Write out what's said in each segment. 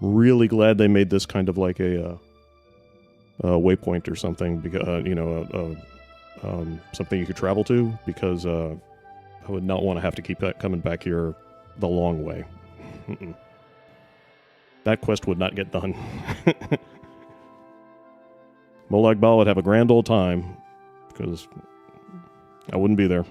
Really glad they made this kind of like a waypoint or something, because something you could travel to, because I would not want to have to keep coming back here the long way. That quest would not get done. Molag Bal would have a grand old time, because I wouldn't be there.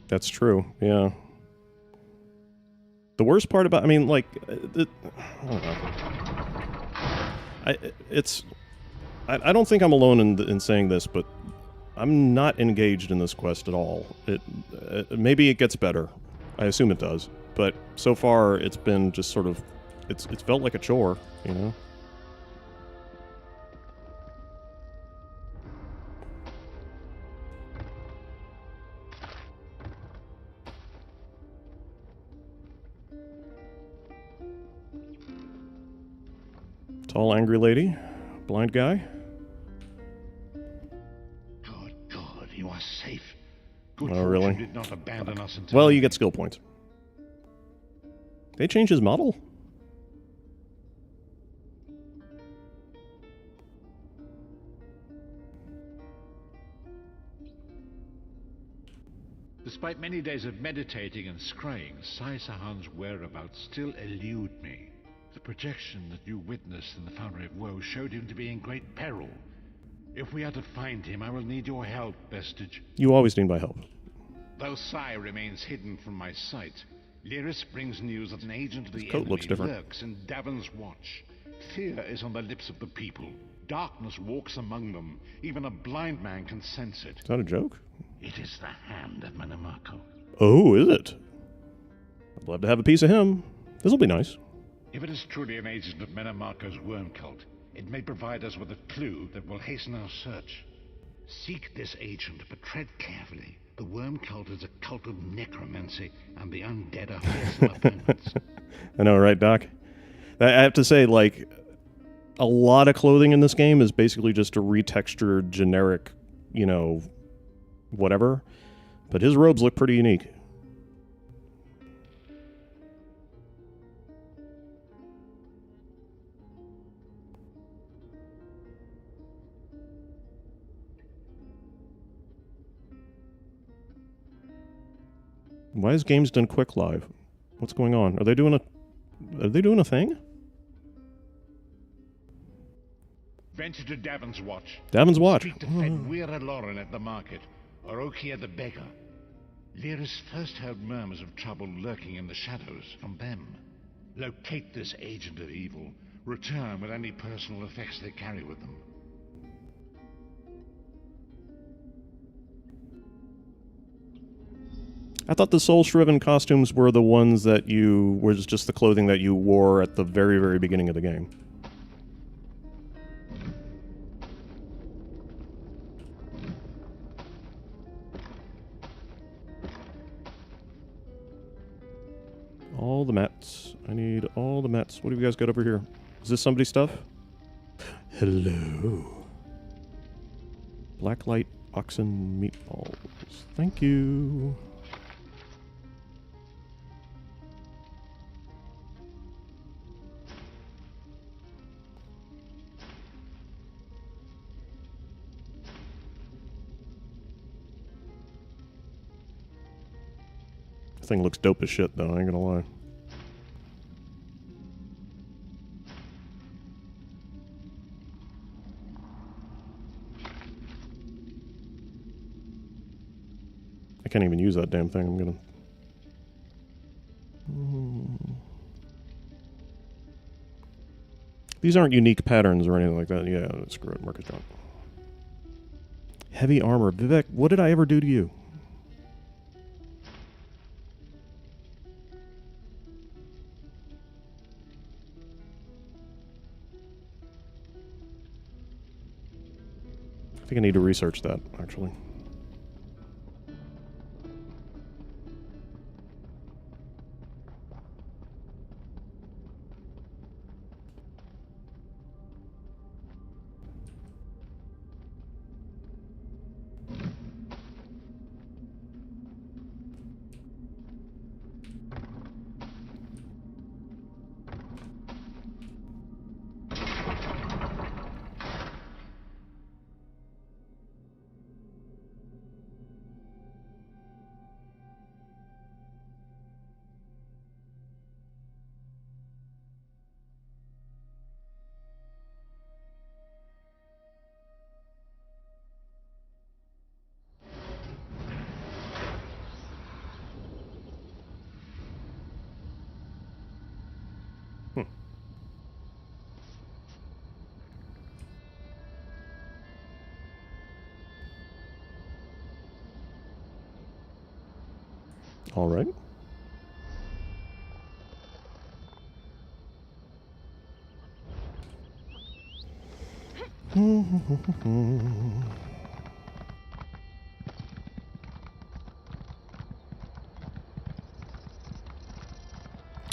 That's true, yeah. The worst part about, I mean, like, I don't know. I don't think I'm alone in saying this, but I'm not engaged in this quest at all. Maybe it gets better. I assume it does. But so far, it's been just sort of, it's felt like a chore, you know? Tall, angry lady. Blind guy. Good God, you are safe. Good Oh, really? fortune did not abandon us until... Well, you get skill points. They changed his model? Despite many days of meditating and scrying, Sai Sahan's whereabouts still elude me. The projection that you witnessed in the Foundry of Woe showed him to be in great peril. If we are to find him, I will need your help, Vestige. You always need my help. Though Sai remains hidden from my sight, Lyris brings news that an agent of the coat enemy looks different. lurks in Davon's Watch. Fear is on the lips of the people. Darkness walks among them. Even a blind man can sense it. Is that a joke? It is the hand of Manamako. Oh, is it? I'd love to have a piece of him. This'll be nice. If it is truly an agent of Manamako's worm cult, it may provide us with a clue that will hasten our search. Seek this agent, but tread carefully. The worm cult is a cult of necromancy, and the undead are fearsome opponents. I know, right, Doc? I have to say, like, a lot of clothing in this game is basically just a retextured, generic, you know, whatever. But his robes look pretty unique. Why is Games Done Quick live? What's going on? Are they doing a thing? Venture to Davon's Watch. Davon's Watch. Speak to Fenwira Lauren at the market, or Okia the beggar. Lyris first heard murmurs of trouble lurking in the shadows from them. Locate this agent of evil. Return with any personal effects they carry with them. I thought the Soul Shriven costumes were the ones that was just the clothing that you wore at the very, very beginning of the game. All the mats. I need all the mats. What have you guys got over here? Is this somebody's stuff? Hello. Blacklight oxen meatballs. Thank you. This thing looks dope as shit, though, I ain't gonna lie. I can't even use that damn thing, I'm gonna... These aren't unique patterns or anything like that. Yeah, screw it, Marcus John. Heavy armor. Vivek, what did I ever do to you? I think I need to research that, actually. All right.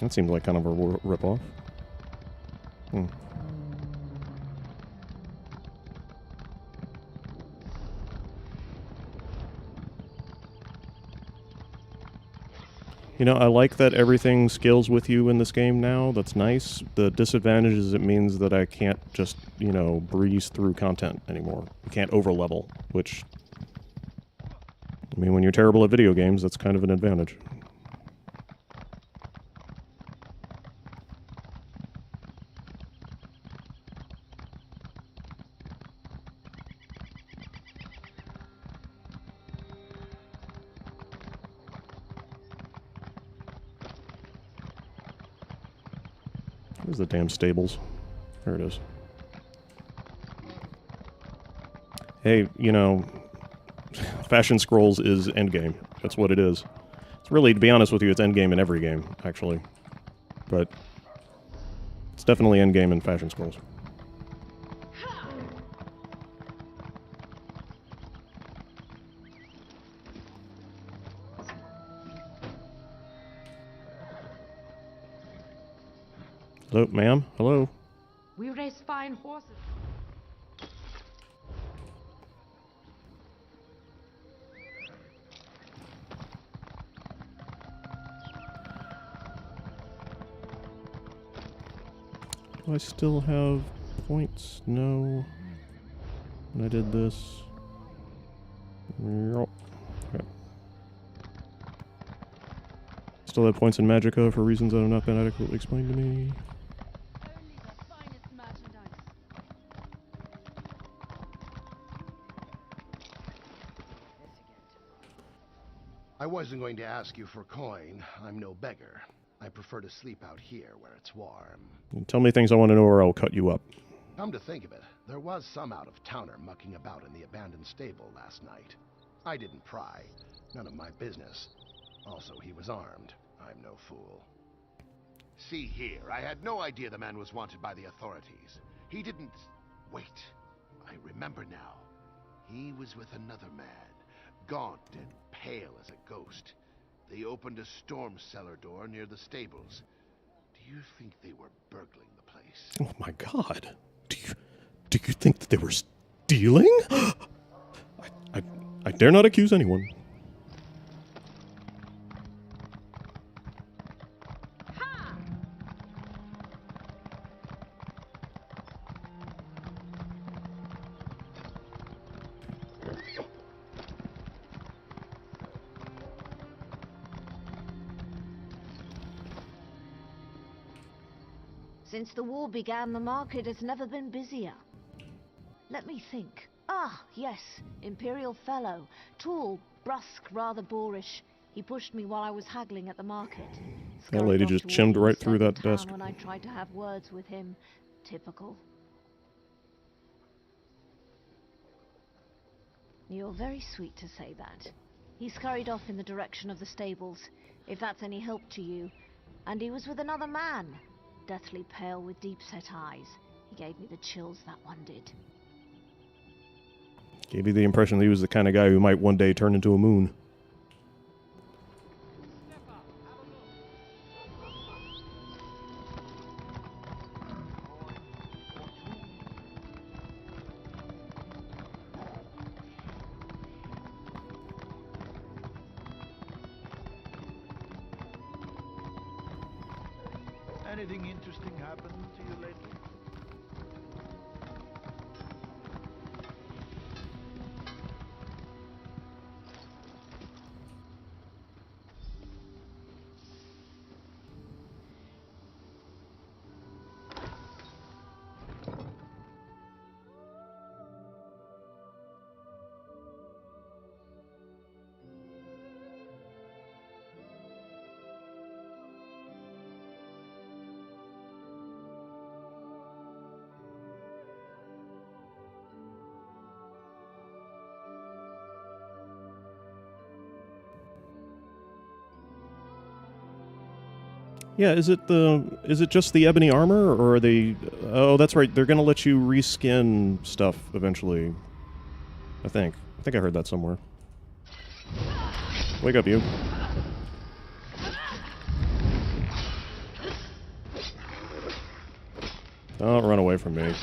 That seems like kind of a ripoff. Hmm. You know, I like that everything scales with you in this game now. That's nice. The disadvantage is it means that I can't just, you know, breeze through content anymore. I can't overlevel, which, I mean, when you're terrible at video games, that's kind of an advantage. Where's the damn stables? There it is. Hey, you know, Fashion Scrolls is endgame. That's what it is. It's really, to be honest with you, it's endgame in every game, actually. But it's definitely endgame in Fashion Scrolls. Hello, ma'am? Hello? We race fine horses. Do I still have points? No. When I did this. Yep. Okay. Still have points in Magicka for reasons that have not been adequately explained to me. Only the finest merchandise. I wasn't going to ask you for coin. I'm no beggar. I prefer to sleep out here where it's warm. Tell me things I want to know or I'll cut you up. Come to think of it, there was some out-of-towner mucking about in the abandoned stable last night. I didn't pry. None of my business. Also, he was armed. I'm no fool. See here, I had no idea the man was wanted by the authorities. He didn't... Wait. I remember now. He was with another man, gaunt and pale as a ghost. They opened a storm cellar door near the stables. Do you think they were burgling the place? Oh my god. Do you think that they were stealing? I dare not accuse anyone. Since the war began, the market has never been busier. Let me think. Ah, yes, Imperial Fellow. Tall, brusque, rather boorish. He pushed me while I was haggling at the market. That lady just chimmed right through that desk. When I tried to have words with him. Typical. You're very sweet to say that. He scurried off in the direction of the stables, if that's any help to you. And he was with another man. Deathly pale with deep-set eyes. He gave me the chills, that one did. Gave you the impression that he was the kind of guy who might one day turn into a moon. Anything interesting happened to you lately? Yeah, is it just the ebony armor, or are they? Oh, that's right. They're gonna let you reskin stuff eventually. I think I heard that somewhere. Wake up, you! Don't run away from me.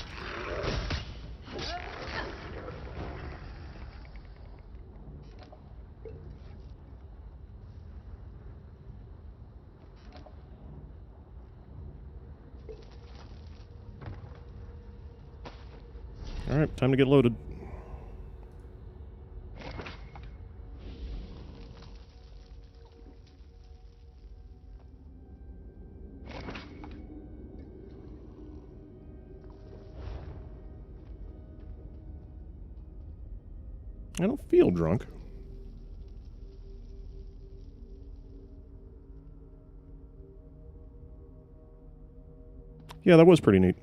Alright, time to get loaded. I don't feel drunk. Yeah, that was pretty neat.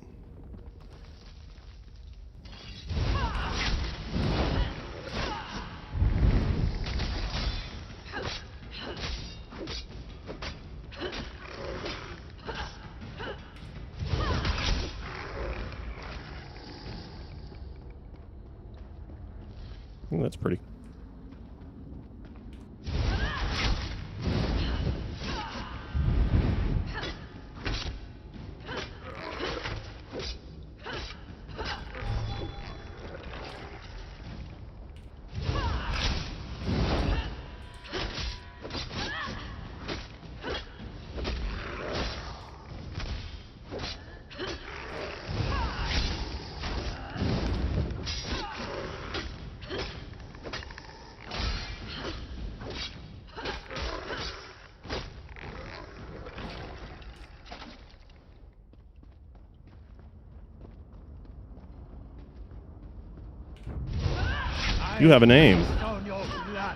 Ooh, that's pretty. You have a name. On your blood.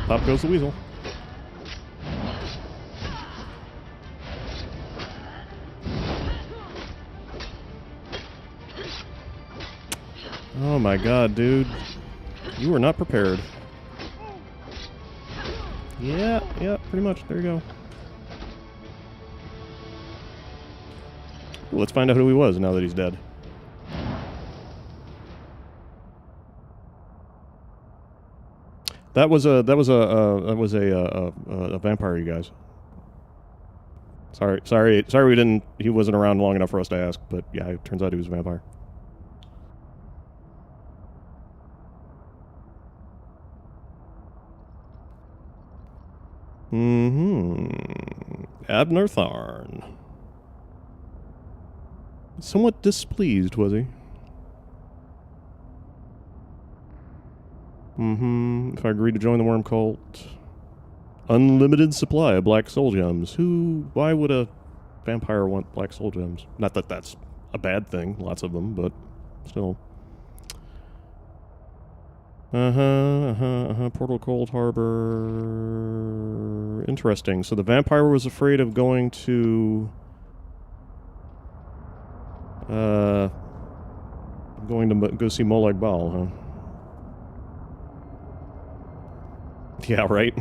Pop goes the weasel. Oh my god, dude. You were not prepared. Yeah, pretty much. There you go. Well, let's find out who he was now that he's dead. That was a vampire, you guys. Sorry we didn't. He wasn't around long enough for us to ask, but yeah, it turns out he was a vampire. Abner Tharn. Somewhat displeased, was he? If I agree to join the Worm Cult. Unlimited supply of black soul gems. Why would a vampire want black soul gems? Not that that's a bad thing, lots of them, but still. Portal Cold Harbor. Interesting. So the vampire was afraid of going to going to go see Molag Bal, huh? Yeah, right?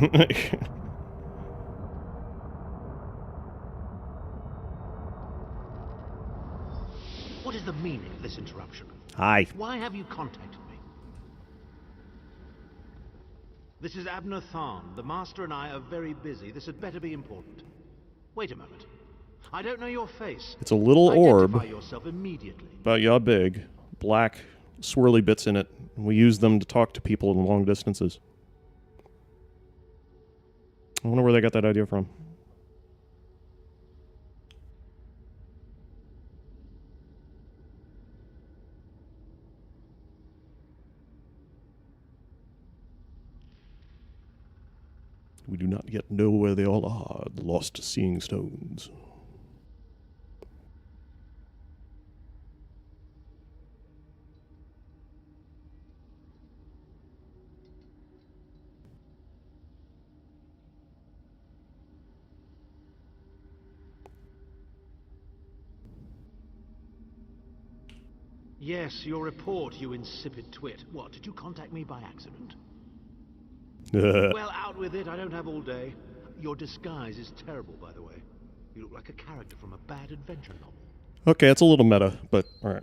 What is the meaning of this interruption? Hi. Why have you contacted me? This is Abner Tharn. The Master and I are very busy. This had better be important. Wait a moment. I don't know your face. It's a little orb. Identify yourself immediately. About yaw big. Black, swirly bits in it. We use them to talk to people in long distances. I wonder where they got that idea from. We do not yet know where they all are, the lost seeing stones. Yes, your report, you insipid twit. What, did you contact me by accident? Well, out with it. I don't have all day. Your disguise is terrible, by the way. You look like a character from a bad adventure novel. Okay, it's a little meta, but alright.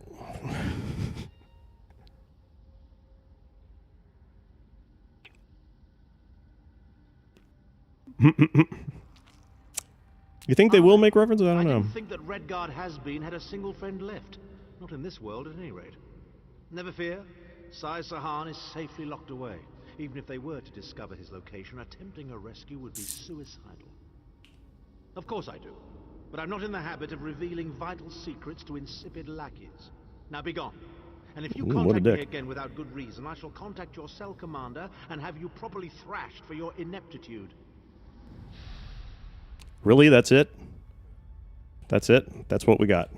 You think they will make references? I don't know. didn't think that Redguard Has-Been had a single friend left. Not in this world, at any rate. Never fear. Sai Sahan is safely locked away. Even if they were to discover his location, attempting a rescue would be suicidal. Of course I do. But I'm not in the habit of revealing vital secrets to insipid lackeys. Now be gone. And if you Ooh, what a contact me dick. again without good reason, I shall contact your cell commander and have you properly thrashed for your ineptitude. Really? That's it? That's it? That's what we got.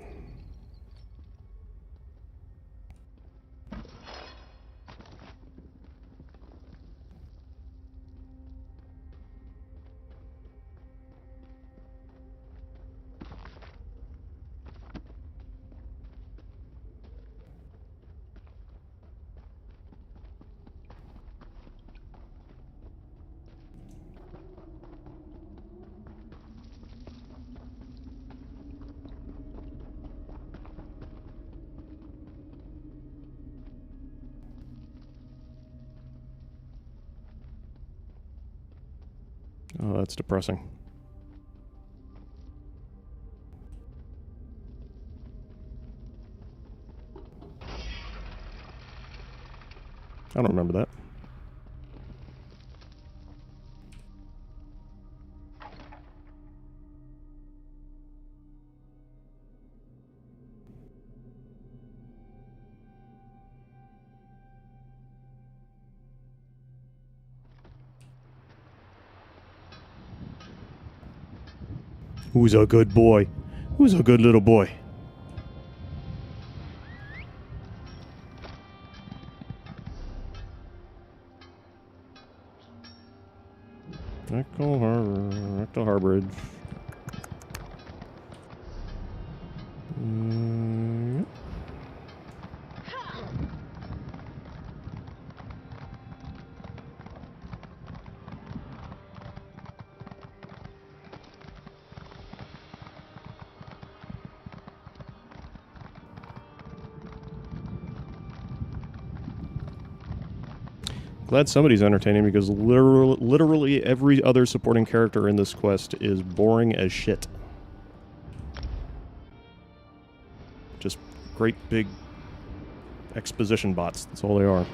Oh, that's depressing. I don't remember that. Who's a good boy? Who's a good little boy? Echo Harbridge. Yep. Glad somebody's entertaining because literally every other supporting character in this quest is boring as shit. Just great big exposition bots. That's all they are.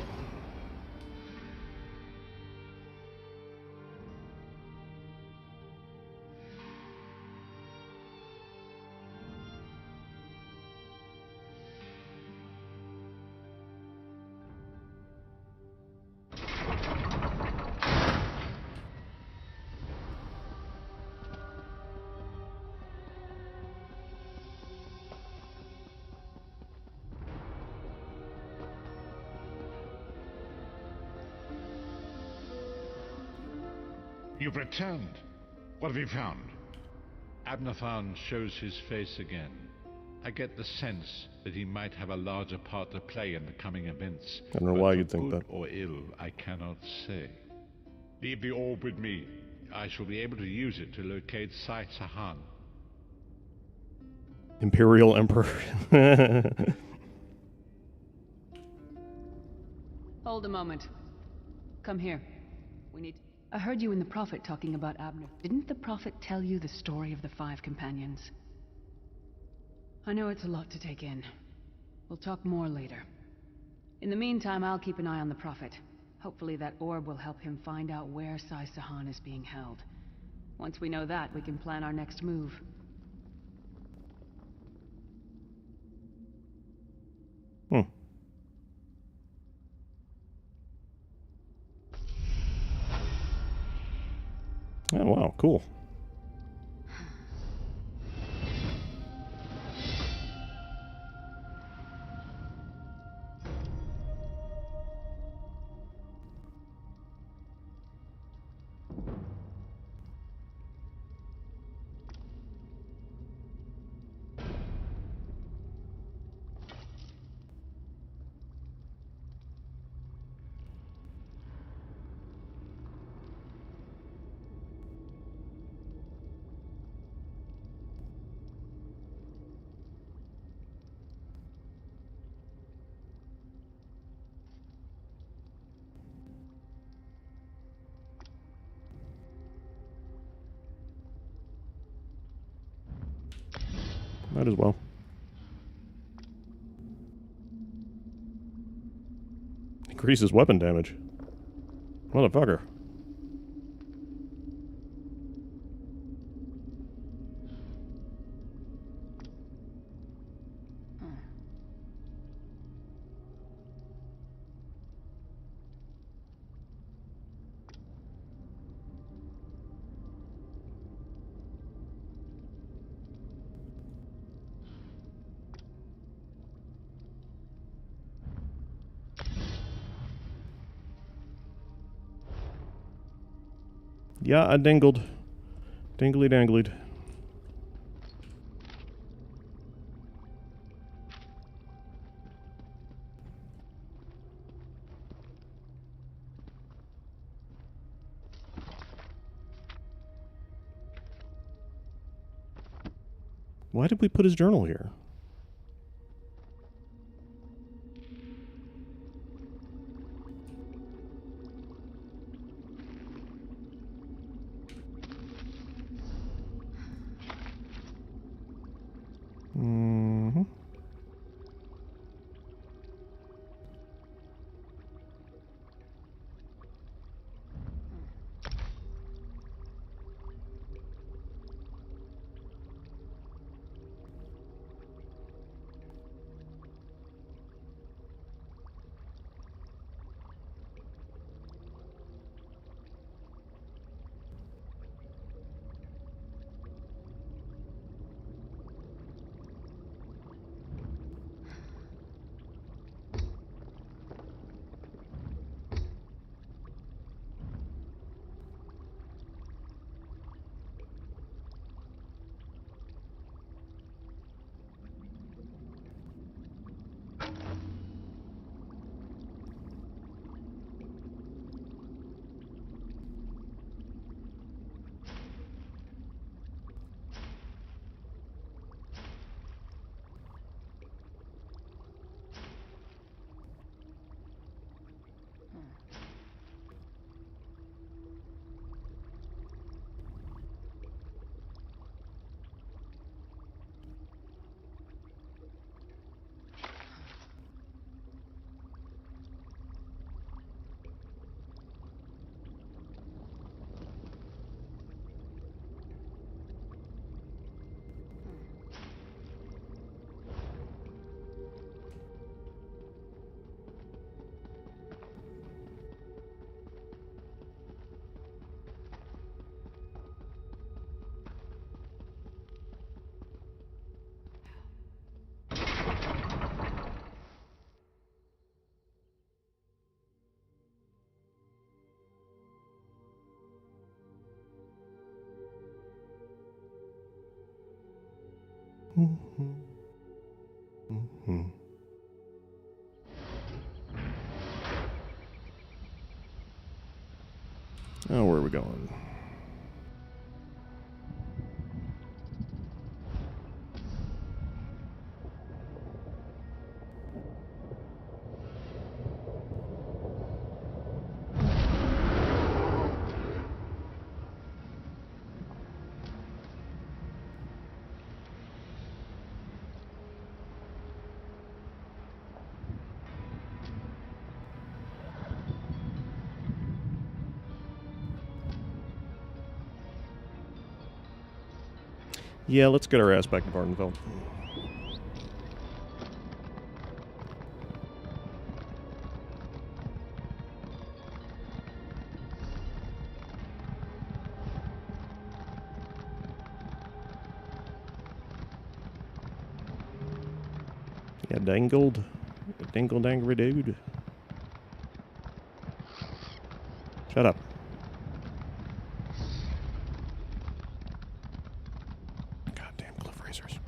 You've returned. What have you found? Abner Tharn shows his face again. I get the sense that he might have a larger part to play in the coming events. I don't know but why for you'd think good that. or ill, I cannot say. Leave the orb with me. I shall be able to use it to locate Sai Sahan. Imperial Emperor. Hold a moment. Come here. We need... I heard you and the Prophet talking about Abner. Didn't the Prophet tell you the story of the 5 companions? I know it's a lot to take in. We'll talk more later. In the meantime, I'll keep an eye on the Prophet. Hopefully that orb will help him find out where Sai Sahan is being held. Once we know that, we can plan our next move. Hmm. Oh, wow, cool. Might as well. Increases weapon damage. Motherfucker. Yeah, I dingled. Dingly dangled. Why did we put his journal here? Mm-hmm. Mm-hmm. Oh, where are we going? Yeah, let's get our ass back to Vardenfeld. Yeah, dangled. Dingle dangly dude. Shut up. Goddamn cliff racers.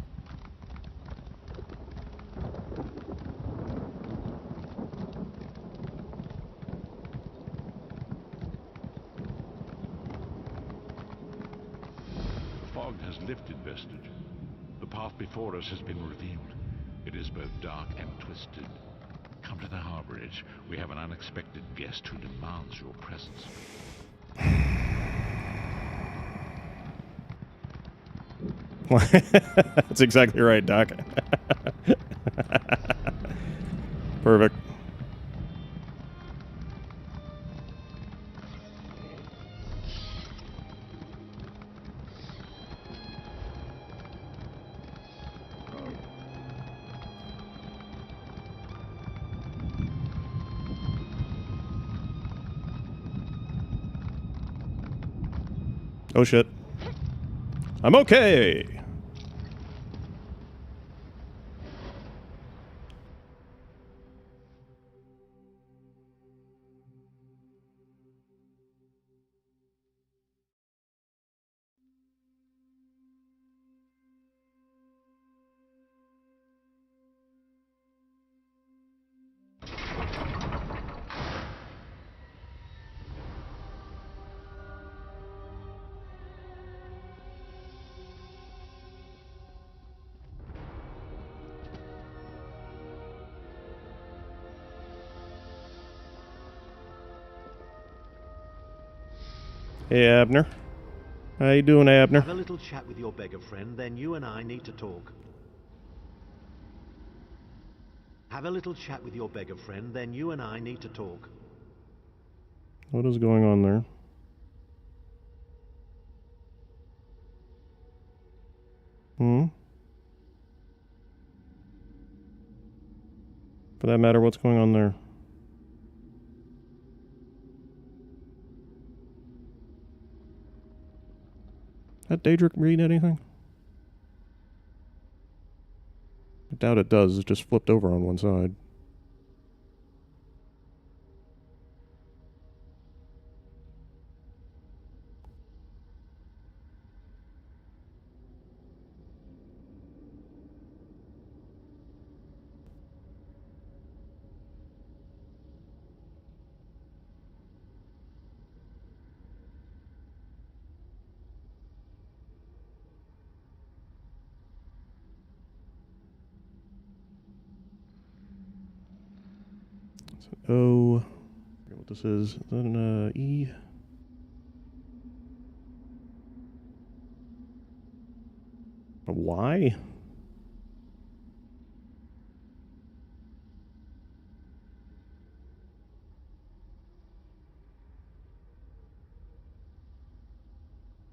The fog has lifted, Vestige. The path before us has been revealed. It is both dark and twisted. Come to the harbor edge. We have an unexpected guest who demands your presence. That's exactly right, Doc. Perfect. Oh shit. I'm okay! Hey, Abner. How you doing, Abner? Have a little chat with your beggar friend, then you and I need to talk. Have a little chat with your beggar friend, then you and I need to talk. What is going on there? Hmm? For that matter, what's going on there? That Daedric read anything? I doubt it does. It's just flipped over on one side. O. I forget what this is. Is that an E? A Y?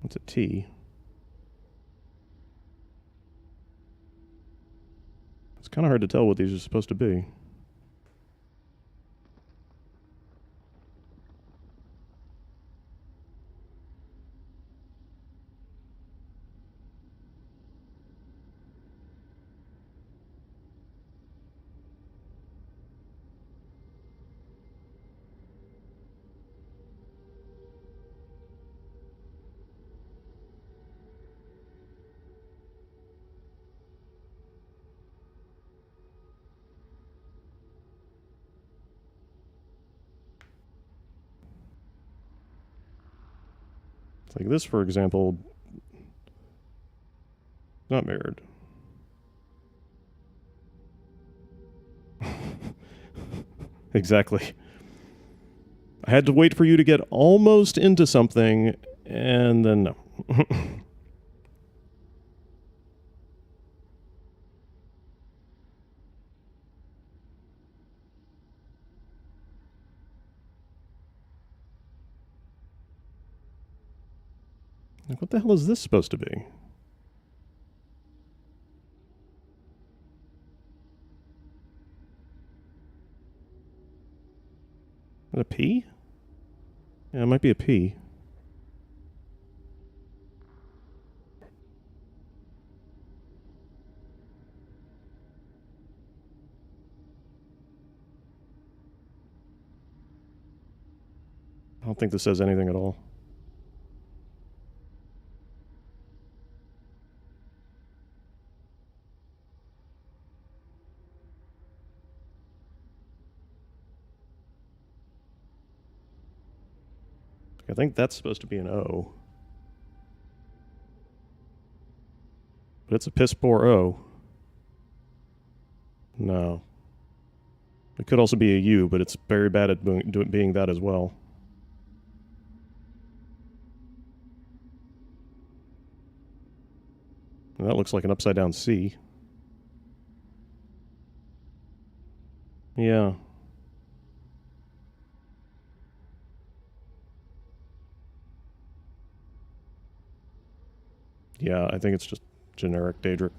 What's a T? It's kind of hard to tell what these are supposed to be. Like this, for example, not mirrored. Exactly. I had to wait for you to get almost into something, and then no. Like, what the hell is this supposed to be? Is that a P? Yeah, it might be a P. I don't think this says anything at all. I think that's supposed to be an O. But it's a piss poor O. No. It could also be a U, but it's very bad at being that as well. And that looks like an upside down C. Yeah. Yeah, I think it's just generic Daedric.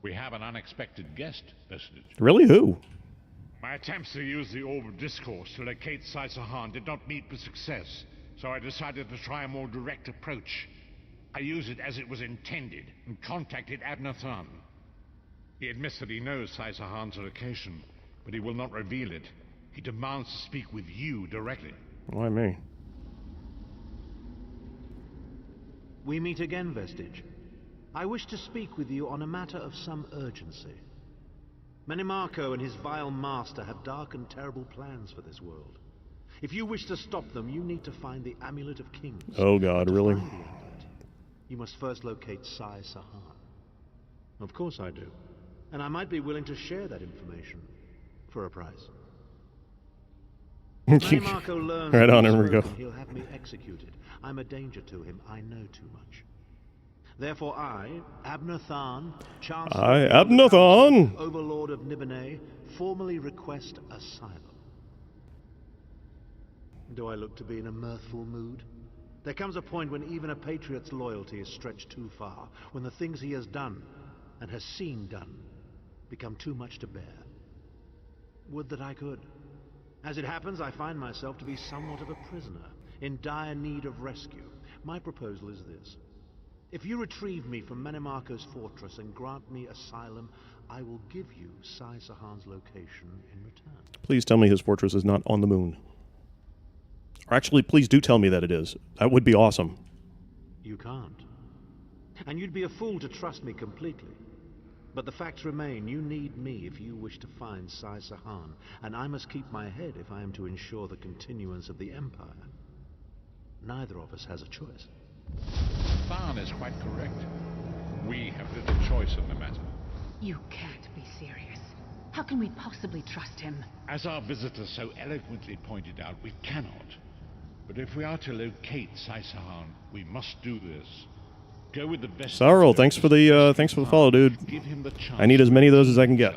We have an unexpected guest, Vestige. Really? Who? My attempts to use the Orb of Discourse to locate Sai Sahan did not meet with success, so I decided to try a more direct approach. I used it as it was intended and contacted Abner Than. He admits that he knows Sai Sahan's location, but he will not reveal it. He demands to speak with you directly. Why me? We meet again, Vestige. I wish to speak with you on a matter of some urgency. Menimarco and his vile master have dark and terrible plans for this world. If you wish to stop them, you need to find the Amulet of Kings. Oh God, To really? find the amulet, you must first locate Sai Sahan. Of course I do. And I might be willing to share that information for a price. Menimarco learns Right on, that here we go. he'll have me executed. I'm a danger to him. I know too much. Therefore I, Abner Than, Chancellor I, of the Abner Council, Than, Overlord of Nibene, formally request asylum. Do I look to be in a mirthful mood? There comes a point when even a patriot's loyalty is stretched too far, when the things he has done, and has seen done, become too much to bear. Would that I could. As it happens, I find myself to be somewhat of a prisoner, in dire need of rescue. My proposal is this. If you retrieve me from Menimarco's fortress and grant me asylum, I will give you Sai Sahan's location in return. please tell me his fortress is not on the moon. Or actually, please do tell me that it is. That would be awesome. You can't. And you'd be a fool to trust me completely. But the facts remain, you need me if you wish to find Sai Sahan, and I must keep my head if I am to ensure the continuance of the Empire. Neither of us has a choice. Than is quite correct. We have little choice in the matter. You can't be serious. How can we possibly trust him? As our visitor so eloquently pointed out, we cannot. But if we are to locate Sai Sahan, we must do this. Go with the best. Sorrel, thanks for the follow, dude. Give him the chance. I need as many of those as I can get.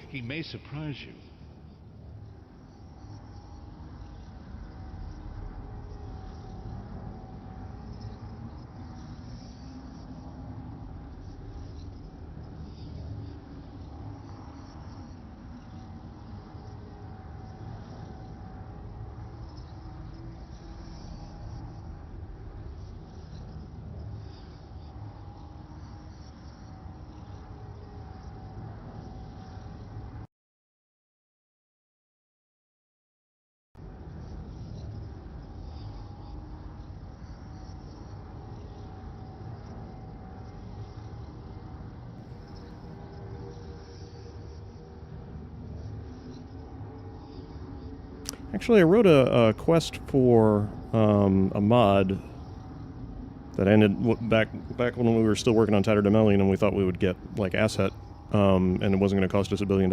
He may surprise you. Actually, I wrote a quest for a mod that ended back when we were still working on Tatterdemalion, and we thought we would get like asset, and it wasn't going to cost us $1 billion.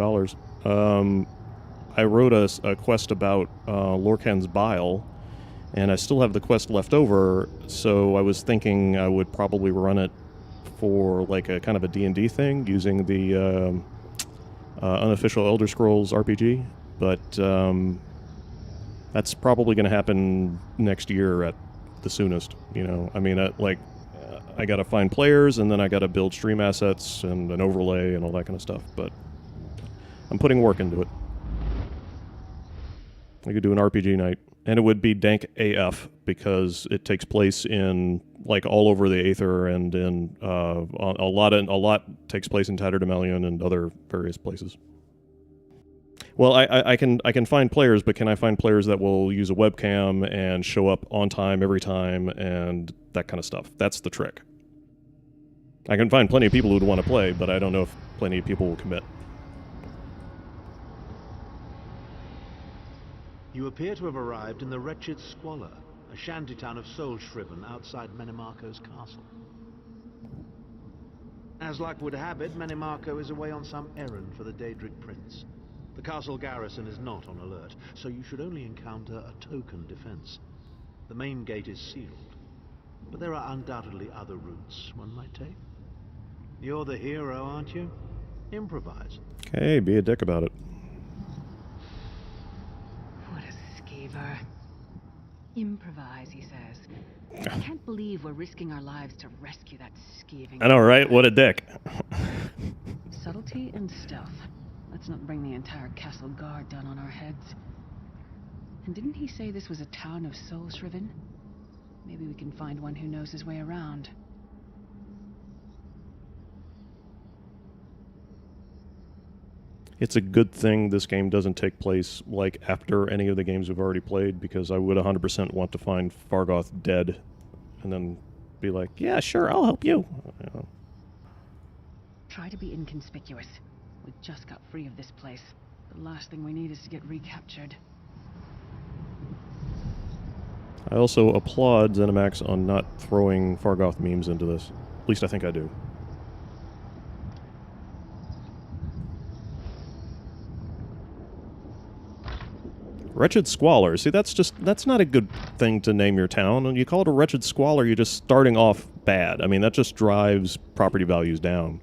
I wrote a quest about Lorkhan's Bile, and I still have the quest left over, so I was thinking I would probably run it for like a kind of a D&D thing using the unofficial Elder Scrolls RPG, but that's probably going to happen next year at the soonest. You know, I mean, I got to find players, and then I got to build stream assets and an overlay and all that kind of stuff, but I'm putting work into it. I could do an RPG night, and it would be dank AF because it takes place in like all over the Aether, and in a lot takes place in Tatterdemalion and other various places. Well, I can find players, but can I find players that will use a webcam and show up on time every time and that kind of stuff? That's the trick. I can find plenty of people who would want to play, but I don't know if plenty of people will commit. You appear to have arrived in the Wretched Squalor, a shantytown of Solshriven outside Menimarco's castle. As luck would have it, Menimarco is away on some errand for the Daedric Prince. The castle garrison is not on alert, so you should only encounter a token defense. The main gate is sealed, but there are undoubtedly other routes one might take. You're the hero, aren't you? Improvise. Okay, be a dick about it. What a skeever. Improvise, he says. I can't believe we're risking our lives to rescue that skeeving. I know, right? What a dick. Subtlety and stealth. Let's not bring the entire castle guard down on our heads. And didn't he say this was a town of Solshriven? Maybe we can find one who knows his way around. It's a good thing this game doesn't take place like after any of the games we've already played, because I would 100% want to find Fargoth dead and then be like, yeah, sure, I'll help you. You know. Try to be inconspicuous. We just got free of this place. The last thing we need is to get recaptured. I also applaud ZeniMax on not throwing Fargoth memes into this. At least I think I do. Wretched Squalor. See, that's not a good thing to name your town. And you call it a Wretched Squalor, you're just starting off bad. I mean, that just drives property values down.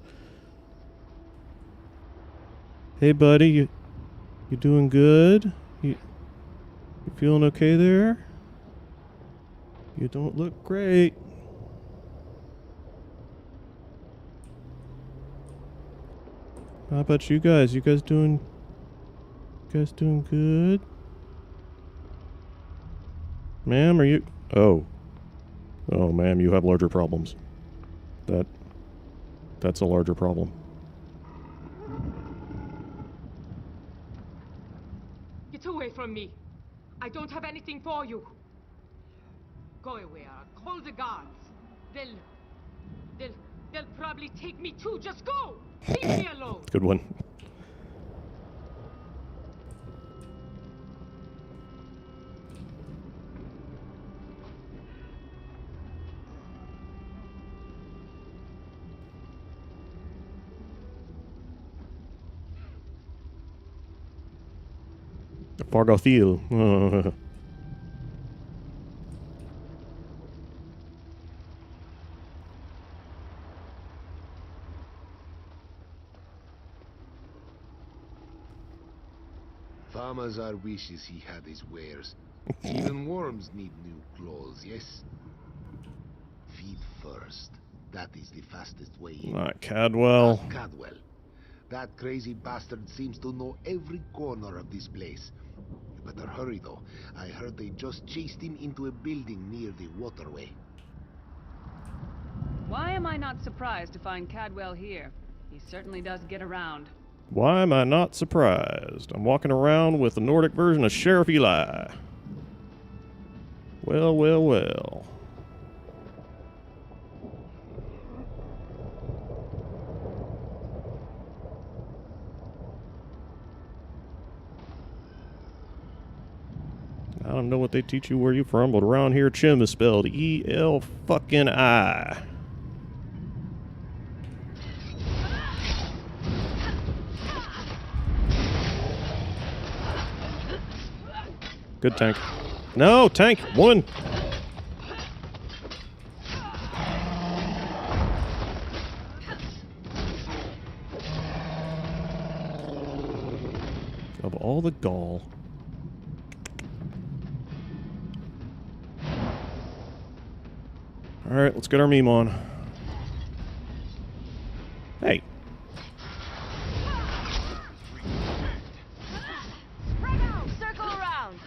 Hey, buddy, you doing good? You feeling okay there? You don't look great. How about you guys? You guys doing good? Ma'am, are you... Oh, ma'am, you have larger problems. That's a larger problem. Get away from me. I don't have anything for you. Go away, I'll call the guards. They'll probably take me too. Just go! Leave me alone! Good one. Fargothil. Farmazar wishes he had his wares. Even worms need new clothes, yes? Feed first. That is the fastest way in. Not Cadwell. Ask Cadwell. That crazy bastard seems to know every corner of this place. You better hurry, though. I heard they just chased him into a building near the waterway. Why am I not surprised to find Cadwell here? He certainly does get around. Why am I not surprised? I'm walking around with the Nordic version of Sheriff Eli. Well, well, well. don't know what they teach you where you from, but around here, Chim is spelled E-L fucking I. Good tank. No, tank! One! Of all the gall. Alright, let's get our meme on. Hey. Spread out! Circle around!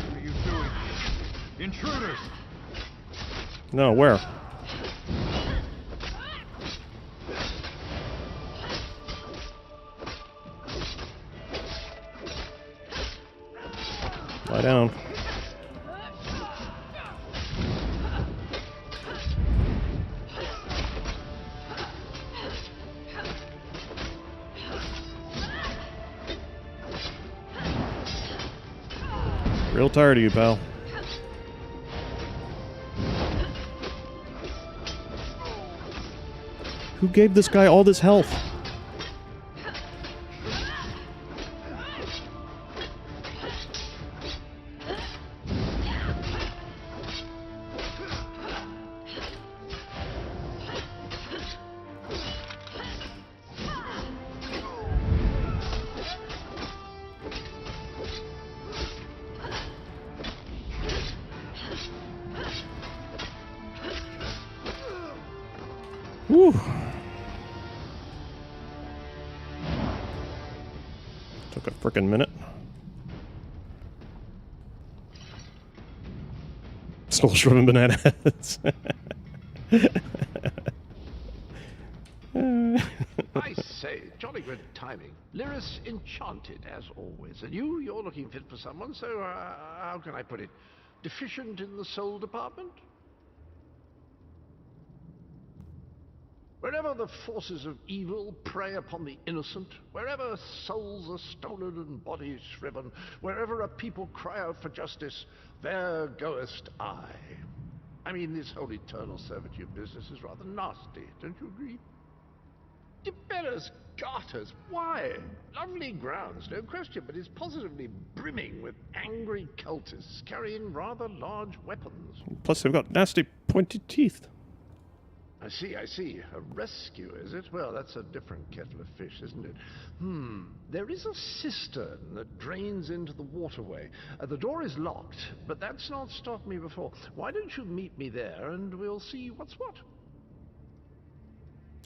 What are you doing? Intruders! No, where? Lie down. Real tired of you, pal. Who gave this guy all this health? Whew. Took a frickin' minute. Still shriveled banana heads. I say, jolly good timing. Lyris enchanted, as always. And you're looking fit for someone, so how can I put it? Deficient in the soul department? Wherever the forces of evil prey upon the innocent, wherever souls are stolen and bodies shriven, wherever a people cry out for justice, there goest I. I mean, this whole eternal servitude business is rather nasty, don't you agree? Tiberius Garters, why? Lovely grounds, no question, but it's positively brimming with angry cultists carrying rather large weapons. Plus, they've got nasty pointy teeth. I see. A rescue, is it? Well, that's a different kettle of fish, isn't it? There is a cistern that drains into the waterway. The door is locked, but that's not stopped me before. Why don't you meet me there, and we'll see what's what?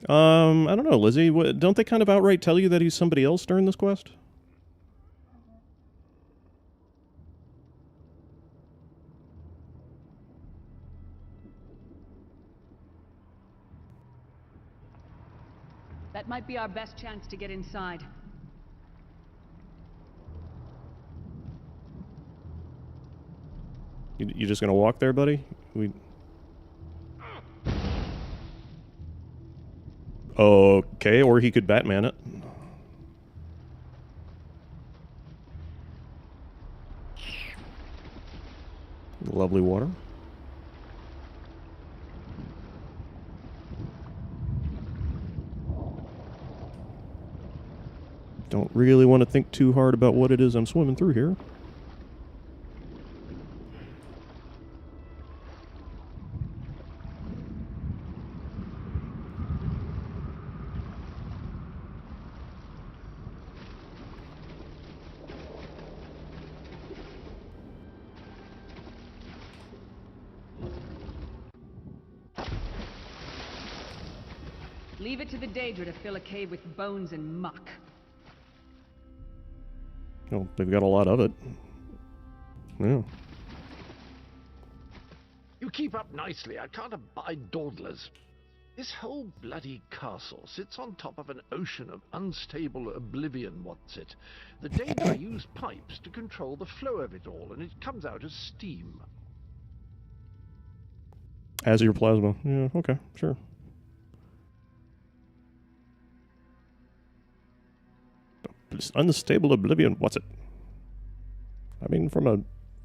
I don't know, Lizzie. Don't they kind of outright tell you that he's somebody else during this quest? That might be our best chance to get inside. You just gonna walk there, buddy? Okay, or he could Batman it. Lovely water. Don't really want to think too hard about what it is I'm swimming through here. Leave it to the Daedra to fill a cave with bones and muck. Well, they've got a lot of it. Yeah. You keep up nicely. I can't abide dawdlers. This whole bloody castle sits on top of an ocean of unstable oblivion, what's it? The Daedra use pipes to control the flow of it all, and it comes out as steam. As your plasma. Yeah, okay, sure. This unstable oblivion, what's it? I mean, from a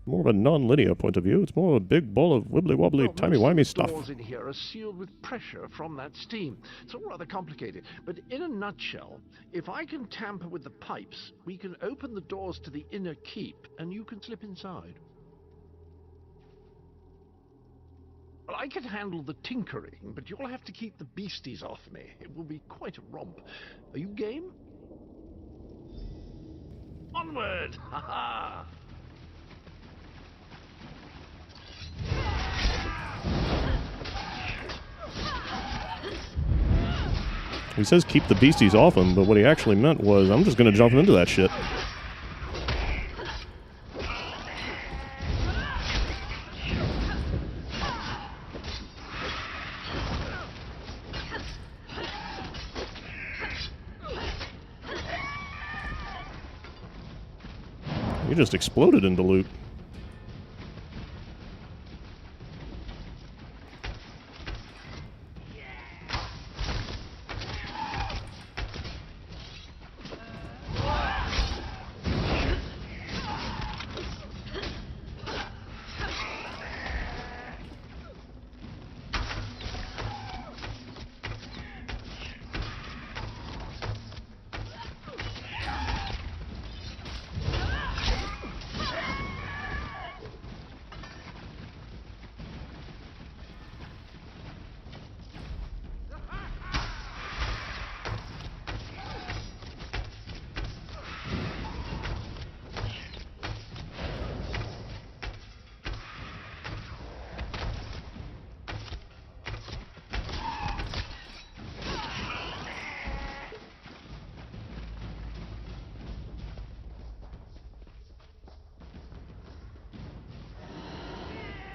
more of a non-linear point of view, it's more of a big ball of wibbly-wobbly, Well, timey-wimey most of the stuff. doors in here are sealed with pressure from that steam. It's all rather complicated, but in a nutshell, if I can tamper with the pipes, we can open the doors to the inner keep, and you can slip inside. Well, I can handle the tinkering, but you'll have to keep the beasties off me. It will be quite a romp. Are you game? Onward! Ha ha! He says keep the beasties off him, but what he actually meant was, I'm just going to jump into that shit. You just exploded into loot.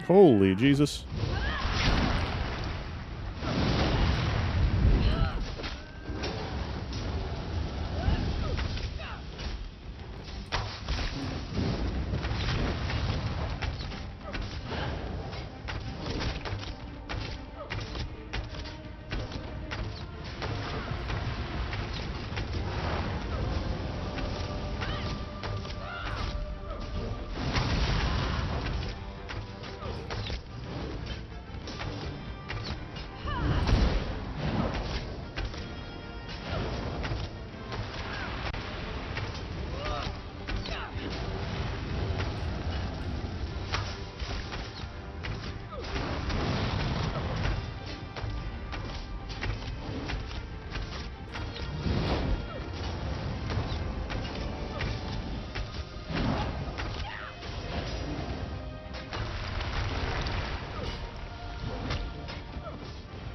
Holy Jesus.